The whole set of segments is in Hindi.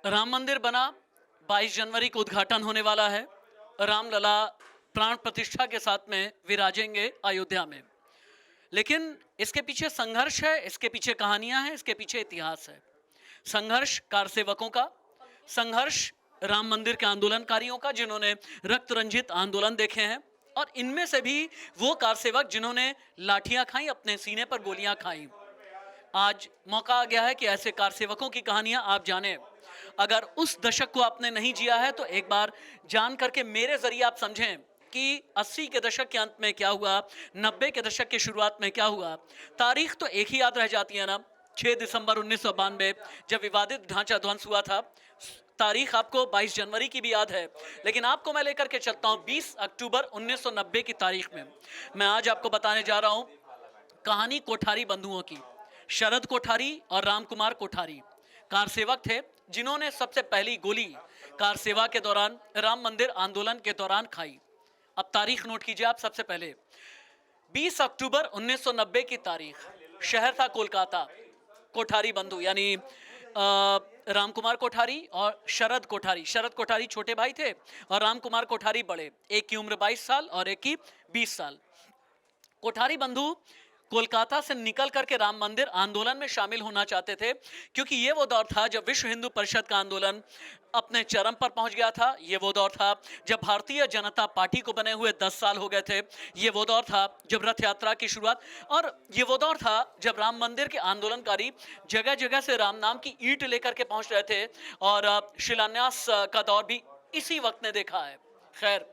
राम मंदिर बना, 22 जनवरी को उद्घाटन होने वाला है। रामलला प्राण प्रतिष्ठा के साथ में विराजेंगे अयोध्या में। लेकिन इसके पीछे संघर्ष है, इसके पीछे कहानियां हैं, इसके पीछे इतिहास है। संघर्ष कारसेवकों का, संघर्ष राम मंदिर के आंदोलनकारियों का जिन्होंने रक्त रंजित आंदोलन देखे हैं, और इनमें से भी वो कारसेवक जिन्होंने लाठियां खाई, अपने सीने पर गोलियां खाई। आज मौका आ गया है कि ऐसे कारसेवकों की कहानियां आप जानें। अगर उस दशक को आपने नहीं जिया है तो एक बार जान करके मेरे जरिए आप समझें कि 80 के दशक के अंत में क्या हुआ, 90 के दशक की शुरुआत में क्या हुआ। तारीख तो एक ही याद रह जाती है ना, 6 दिसंबर 1992 जब विवादित ढांचा ध्वंस हुआ था। तारीख आपको 22 जनवरी की भी याद है, लेकिन आपको मैं लेकर के चलता हूं 20 अक्टूबर 1990 की तारीख में। मैं आज आपको बताने जा रहा हूं कहानी कोठारी बंधुओं की। शरद कोठारी और रामकुमार कोठारी कारसेवक थे जिन्होंने सबसे पहली गोली कार सेवा के दौरान, राम मंदिर आंदोलन के दौरान खाई। अब तारीख नोट कीजिए आप। सबसे पहले 20 अक्टूबर 1990 की तारीख, शहर था कोलकाता। कोठारी बंधु यानी रामकुमार कोठारी और शरद कोठारी। शरद कोठारी छोटे भाई थे और रामकुमार कोठारी बड़े। एक की उम्र 22 साल और एक की 20 साल। कोठारी बंधु कोलकाता से निकल करके राम मंदिर आंदोलन में शामिल होना चाहते थे, क्योंकि ये वो दौर था जब विश्व हिंदू परिषद का आंदोलन अपने चरम पर पहुंच गया था। ये वो दौर था जब भारतीय जनता पार्टी को बने हुए 10 साल हो गए थे। ये वो दौर था जब रथ यात्रा की शुरुआत, और ये वो दौर था जब राम मंदिर के आंदोलनकारी जगह जगह से राम नाम की ईंट लेकर के पहुंच रहे थे, और शिलान्यास का दौर भी इसी वक्त ने देखा है। खैर,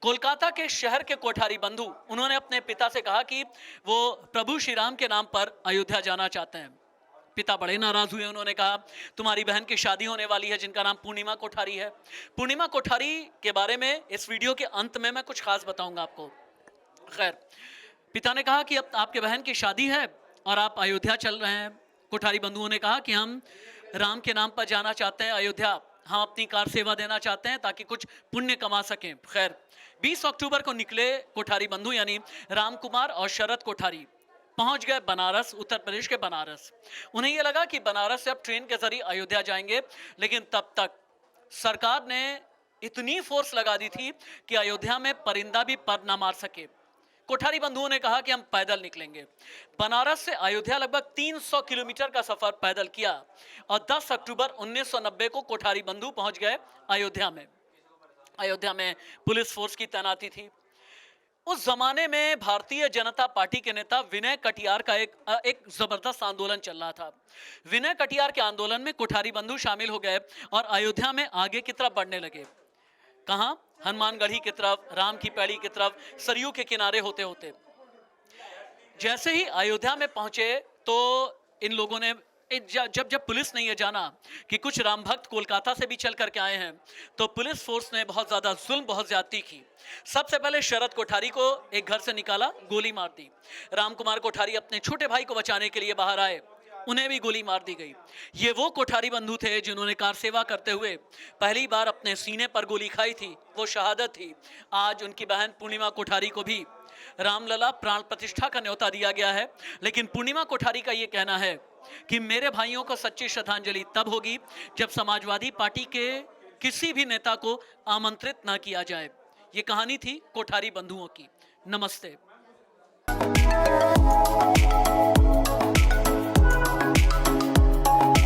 कोलकाता के शहर के कोठारी बंधु, उन्होंने अपने पिता से कहा कि वो प्रभु श्री राम के नाम पर अयोध्या जाना चाहते हैं। पिता बड़े नाराज हुए। उन्होंने कहा तुम्हारी बहन की शादी होने वाली है जिनका नाम पूर्णिमा कोठारी है। पूर्णिमा कोठारी के बारे में इस वीडियो के अंत में मैं कुछ खास बताऊंगा आपको। खैर, पिता ने कहा कि अब आपके बहन की शादी है और आप अयोध्या चल रहे हैं। कोठारी बंधुओं ने कहा कि हम राम के नाम पर जाना चाहते हैं अयोध्या, हम अपनी कार सेवा देना चाहते हैं ताकि कुछ पुण्य कमा सकें। खैर, 20 अक्टूबर को निकले कोठारी बंधु यानी रामकुमार और शरद कोठारी। पहुंच गए बनारस, उत्तर प्रदेश के बनारस। उन्हें यह लगा कि बनारस से अब ट्रेन के जरिए अयोध्या जाएंगे, लेकिन तब तक सरकार ने इतनी फोर्स लगा दी थी कि अयोध्या में परिंदा भी पर ना मार सके। कोठारी बंधुओं ने कहा कि हम पैदल निकलेंगे। बनारस से अयोध्या लगभग 300 किलोमीटर का सफर पैदल किया, और 10 अक्टूबर 1990 को कोठारी बंधु पहुंच गए अयोध्या में। अयोध्या में पुलिस फोर्स की तैनाती थी। उस जमाने में भारतीय जनता पार्टी के नेता विनय कटियार का एक जबरदस्त आंदोलन चल रहा था। विनय कटियार के आंदोलन में कोठारी बंधु शामिल हो गए और अयोध्या में आगे की तरफ बढ़ने लगे। कहां? हनुमानगढ़ी की तरफ, राम की पैड़ी की तरफ, सरयू के किनारे होते होते जैसे ही अयोध्या में पहुंचे तो इन लोगों ने जब पुलिस ने यह जाना कि कुछ राम भक्त कोलकाता से भी चल करके आए हैं, तो पुलिस फोर्स ने बहुत ज्यादा जुल्म, बहुत ज्यादती की। सबसे पहले शरद कोठारी को एक घर से निकाला, गोली मार दी। रामकुमार कोठारी अपने छोटे भाई को बचाने के लिए बाहर आए, उन्हें भी गोली मार दी गई। ये वो कोठारी बंधु थे जिन्होंने कार सेवा करते हुए पहली बार अपने सीने पर गोली खाई थी, वो शहादत थी। आज उनकी बहन पूर्णिमा कोठारी को भी रामलला प्राण प्रतिष्ठा का न्योता दिया गया है। लेकिन पूर्णिमा कोठारी का ये कहना है कि मेरे भाइयों को सच्ची श्रद्धांजलि तब होगी जब समाजवादी पार्टी के किसी भी नेता को आमंत्रित ना किया जाए। ये कहानी थी कोठारी बंधुओं की। नमस्ते।